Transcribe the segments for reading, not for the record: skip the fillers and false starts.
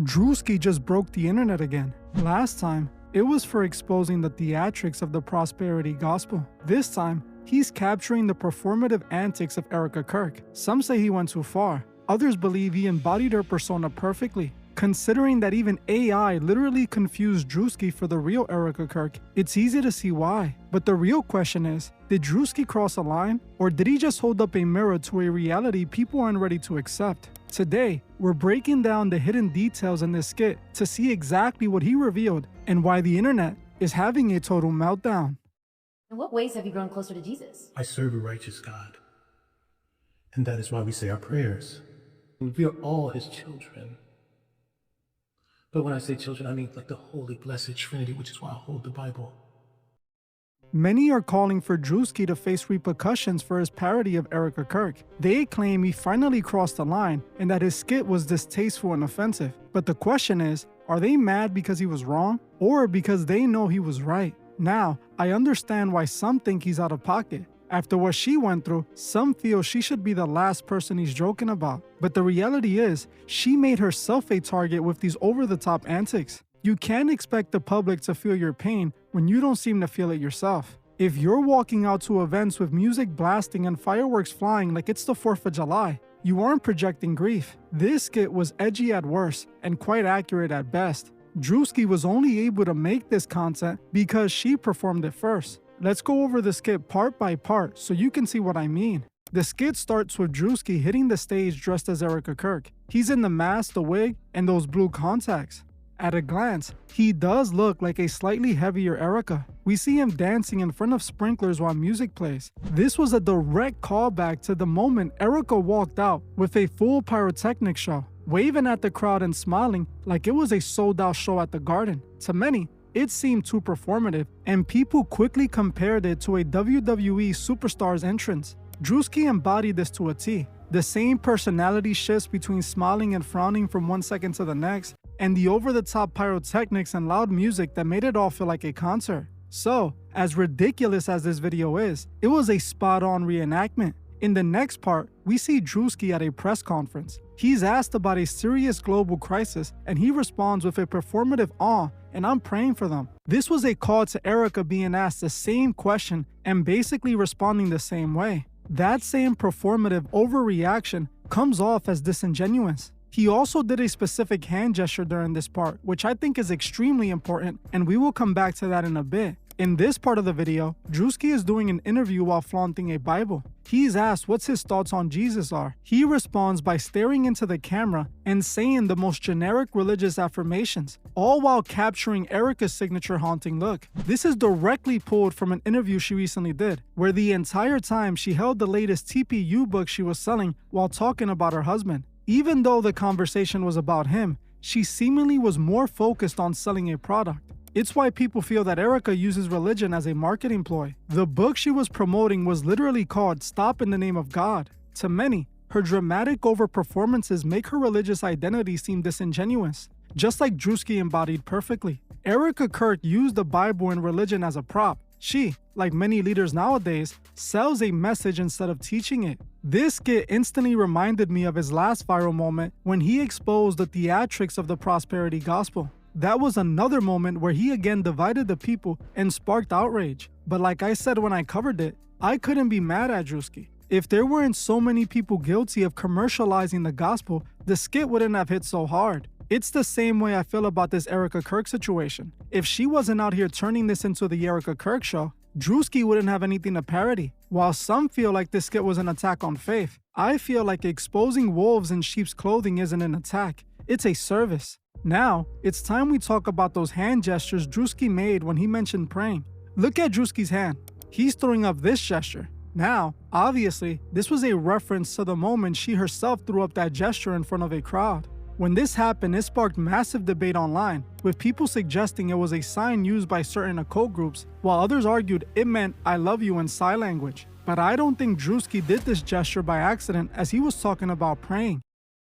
Druski just broke the internet again. Last time, it was for exposing the theatrics of the prosperity gospel. This time, he's capturing the performative antics of Erika Kirk. Some say he went too far. Others believe he embodied her persona perfectly. Considering that even AI literally confused Druski for the real Erika Kirk, it's easy to see why. But the real question is, did Druski cross a line? Or did he just hold up a mirror to a reality people aren't ready to accept? Today, we're breaking down the hidden details in this skit to see exactly what he revealed and why the internet is having a total meltdown. In what ways have you grown closer to Jesus? I serve a righteous God, and that is why we say our prayers. We are all his children. But when I say children, I mean like the holy, blessed Trinity, which is why I hold the Bible. Many are calling for Druski to face repercussions for his parody of Erika Kirk. They claim he finally crossed the line and that his skit was distasteful and offensive. But the question is, are they mad because he was wrong or because they know he was right? Now, I understand why some think he's out of pocket. After what she went through, some feel she should be the last person he's joking about. But the reality is, she made herself a target with these over-the-top antics. You can't expect the public to feel your pain when you don't seem to feel it yourself. If you're walking out to events with music blasting and fireworks flying like it's the 4th of July, you aren't projecting grief. This skit was edgy at worst and quite accurate at best. Druski was only able to make this content because she performed it first. Let's go over the skit part by part so you can see what I mean. The skit starts with Druski hitting the stage dressed as Erika Kirk. He's in the mask, the wig, and those blue contacts. At a glance, he does look like a slightly heavier Erika. We see him dancing in front of sprinklers while music plays. This was a direct callback to the moment Erika walked out with a full pyrotechnics show, waving at the crowd and smiling like it was a sold-out show at the Garden. To many, it seemed too performative, and people quickly compared it to a WWE superstar's entrance. Druski embodied this to a T. The same personality shifts between smiling and frowning from one second to the next, and the over-the-top pyrotechnics and loud music that made it all feel like a concert. So, as ridiculous as this video is, it was a spot-on reenactment. In the next part, we see Druski at a press conference. He's asked about a serious global crisis, and he responds with a performative awe, and I'm praying for them. This was a call to Erika being asked the same question and basically responding the same way. That same performative overreaction comes off as disingenuous. He also did a specific hand gesture during this part, which I think is extremely important, and we will come back to that in a bit. In this part of the video, Druski is doing an interview while flaunting a Bible. He's asked what his thoughts on Jesus are. He responds by staring into the camera and saying the most generic religious affirmations, all while capturing Erika's signature haunting look. This is directly pulled from an interview she recently did, where the entire time she held the latest TPU book she was selling while talking about her husband. Even though the conversation was about him, she seemingly was more focused on selling a product. It's why people feel that Erika uses religion as a marketing ploy. The book she was promoting was literally called Stop in the Name of God. To many, her dramatic over-performances make her religious identity seem disingenuous, just like Druski embodied perfectly. Erika Kirk used the Bible and religion as a prop. She, like many leaders nowadays, sells a message instead of teaching it. This skit instantly reminded me of his last viral moment when he exposed the theatrics of the prosperity gospel. That was another moment where he again divided the people and sparked outrage. But like I said when I covered it, I couldn't be mad at Druski. If there weren't so many people guilty of commercializing the gospel, the skit wouldn't have hit so hard. It's the same way I feel about this Erika Kirk situation. If she wasn't out here turning this into the Erika Kirk show, Druski wouldn't have anything to parody. While some feel like this skit was an attack on faith, I feel like exposing wolves in sheep's clothing isn't an attack, it's a service. Now, it's time we talk about those hand gestures Druski made when he mentioned praying. Look at Druski's hand. He's throwing up this gesture. Now, obviously, this was a reference to the moment she herself threw up that gesture in front of a crowd. When this happened, it sparked massive debate online, with people suggesting it was a sign used by certain occult groups, while others argued it meant "I love you" in sign language. But I don't think Druski did this gesture by accident, as he was talking about praying.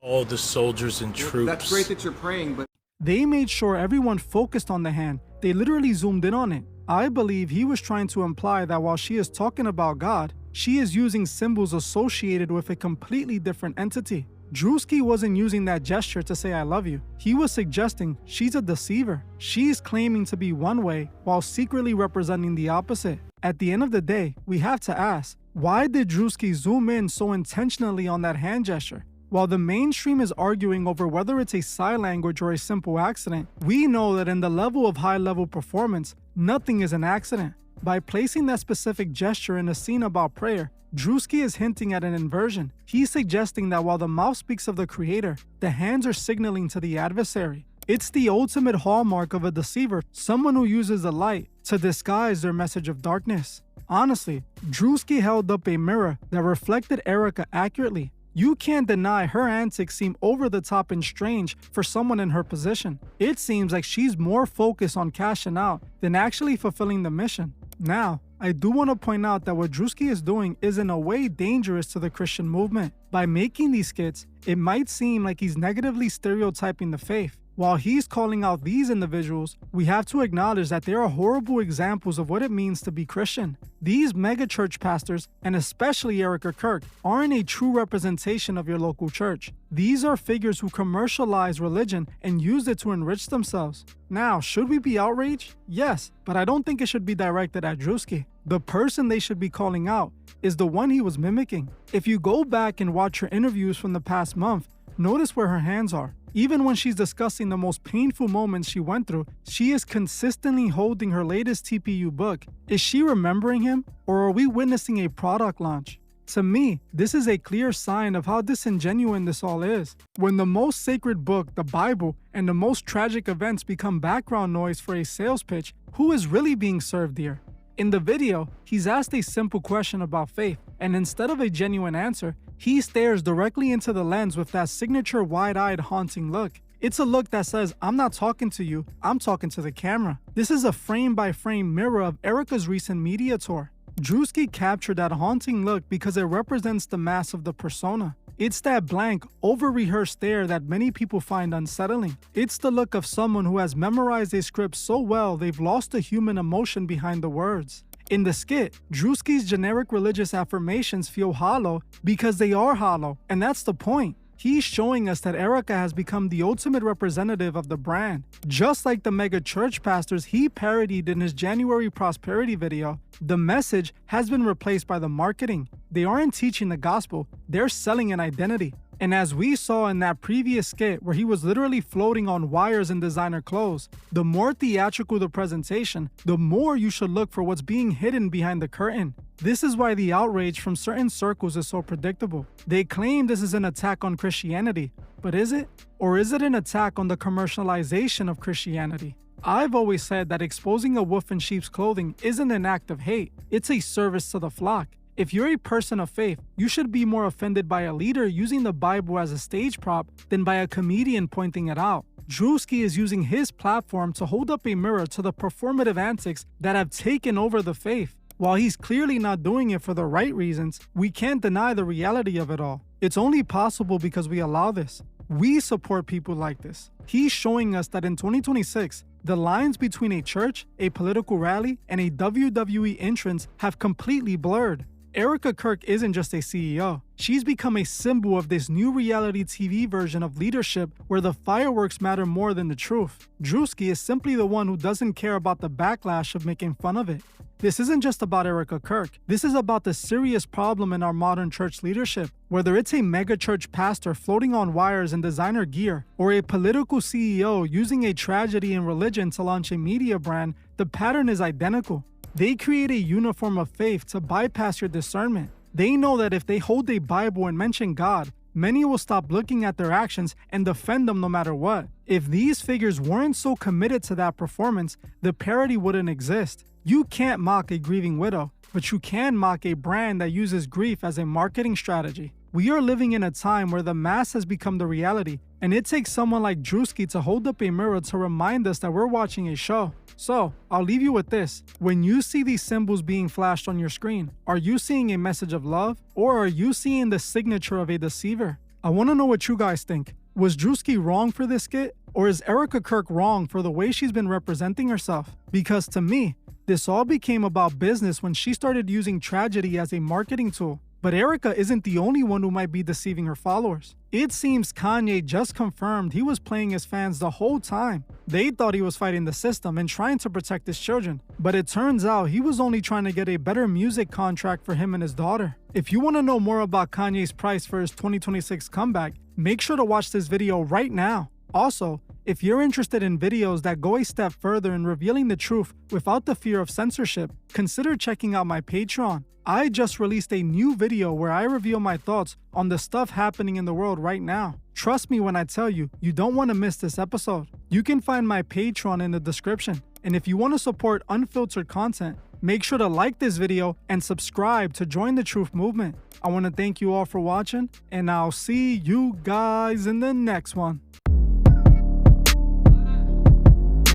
All the soldiers and troops. That's great that you're praying, but They made sure everyone focused on the hand. They literally zoomed in on it. I believe he was trying to imply that while she is talking about God, she is using symbols associated with a completely different entity. Druski wasn't using that gesture to say I love you. He was suggesting she's a deceiver. She's claiming to be one way while secretly representing the opposite. At the end of the day, we have to ask, why did Druski zoom in so intentionally on that hand gesture? While the mainstream is arguing over whether it's a sign language or a simple accident, we know that in the level of high-level performance, nothing is an accident. By placing that specific gesture in a scene about prayer, Druski is hinting at an inversion. He's suggesting that while the mouth speaks of the creator, the hands are signaling to the adversary. It's the ultimate hallmark of a deceiver, someone who uses the light to disguise their message of darkness. Honestly, Druski held up a mirror that reflected Erika accurately. You can't deny her antics seem over the top and strange for someone in her position. It seems like she's more focused on cashing out than actually fulfilling the mission. Now, I do want to point out that what Druski is doing is in a way dangerous to the Christian movement. By making these skits, it might seem like he's negatively stereotyping the faith. While he's calling out these individuals, we have to acknowledge that they are horrible examples of what it means to be Christian. These megachurch pastors, and especially Erika Kirk, aren't a true representation of your local church. These are figures who commercialize religion and use it to enrich themselves. Now, should we be outraged? Yes, but I don't think it should be directed at Druski. The person they should be calling out is the one he was mimicking. If you go back and watch her interviews from the past month, notice where her hands are. Even when she's discussing the most painful moments she went through, she is consistently holding her latest TPU book. Is she remembering him, or are we witnessing a product launch? To me, this is a clear sign of how disingenuous this all is. When the most sacred book, the Bible, and the most tragic events become background noise for a sales pitch, who is really being served here? In the video, he's asked a simple question about faith, and instead of a genuine answer, he stares directly into the lens with that signature wide-eyed haunting look. It's a look that says, I'm not talking to you, I'm talking to the camera. This is a frame-by-frame mirror of Erika's recent media tour. Druski captured that haunting look because it represents the mass of the persona. It's that blank, over-rehearsed stare that many people find unsettling. It's the look of someone who has memorized a script so well they've lost the human emotion behind the words. In the skit, Druski's generic religious affirmations feel hollow because they are hollow, and that's the point. He's showing us that Erika has become the ultimate representative of the brand. Just like the mega church pastors he parodied in his January prosperity video, the message has been replaced by the marketing. They aren't teaching the gospel, they're selling an identity. And as we saw in that previous skit where he was literally floating on wires in designer clothes, the more theatrical the presentation, the more you should look for what's being hidden behind the curtain. This is why the outrage from certain circles is so predictable. They claim this is an attack on Christianity, but is it? Or is it an attack on the commercialization of Christianity? I've always said that exposing a wolf in sheep's clothing isn't an act of hate, it's a service to the flock. If you're a person of faith, you should be more offended by a leader using the Bible as a stage prop than by a comedian pointing it out. Druski is using his platform to hold up a mirror to the performative antics that have taken over the faith. While he's clearly not doing it for the right reasons, we can't deny the reality of it all. It's only possible because we allow this. We support people like this. He's showing us that in 2026, the lines between a church, a political rally, and a WWE entrance have completely blurred. Erika Kirk isn't just a CEO. She's become a symbol of this new reality TV version of leadership where the fireworks matter more than the truth. Druski is simply the one who doesn't care about the backlash of making fun of it. This isn't just about Erika Kirk. This is about the serious problem in our modern church leadership. Whether it's a megachurch pastor floating on wires in designer gear, or a political CEO using a tragedy in religion to launch a media brand, the pattern is identical. They create a uniform of faith to bypass your discernment. They know that if they hold a Bible and mention God, many will stop looking at their actions and defend them no matter what. If these figures weren't so committed to that performance, the parody wouldn't exist. You can't mock a grieving widow, but you can mock a brand that uses grief as a marketing strategy. We are living in a time where the mass has become the reality, and it takes someone like Druski to hold up a mirror to remind us that we're watching a show. So, I'll leave you with this. When you see these symbols being flashed on your screen, are you seeing a message of love, or are you seeing the signature of a deceiver? I want to know what you guys think. Was Druski wrong for this skit, or is Erika Kirk wrong for the way she's been representing herself? Because to me, this all became about business when she started using tragedy as a marketing tool. But Erika isn't the only one who might be deceiving her followers. It seems Kanye just confirmed he was playing his fans the whole time. They thought he was fighting the system and trying to protect his children, but it turns out he was only trying to get a better music contract for him and his daughter. If you want to know more about Kanye's price for his 2026 comeback, make sure to watch this video right now. Also, if you're interested in videos that go a step further in revealing the truth without the fear of censorship, consider checking out my Patreon. I just released a new video where I reveal my thoughts on the stuff happening in the world right now. Trust me when I tell you, you don't want to miss this episode. You can find my Patreon in the description. And if you want to support unfiltered content, make sure to like this video and subscribe to join the truth movement. I want to thank you all for watching, and I'll see you guys in the next one.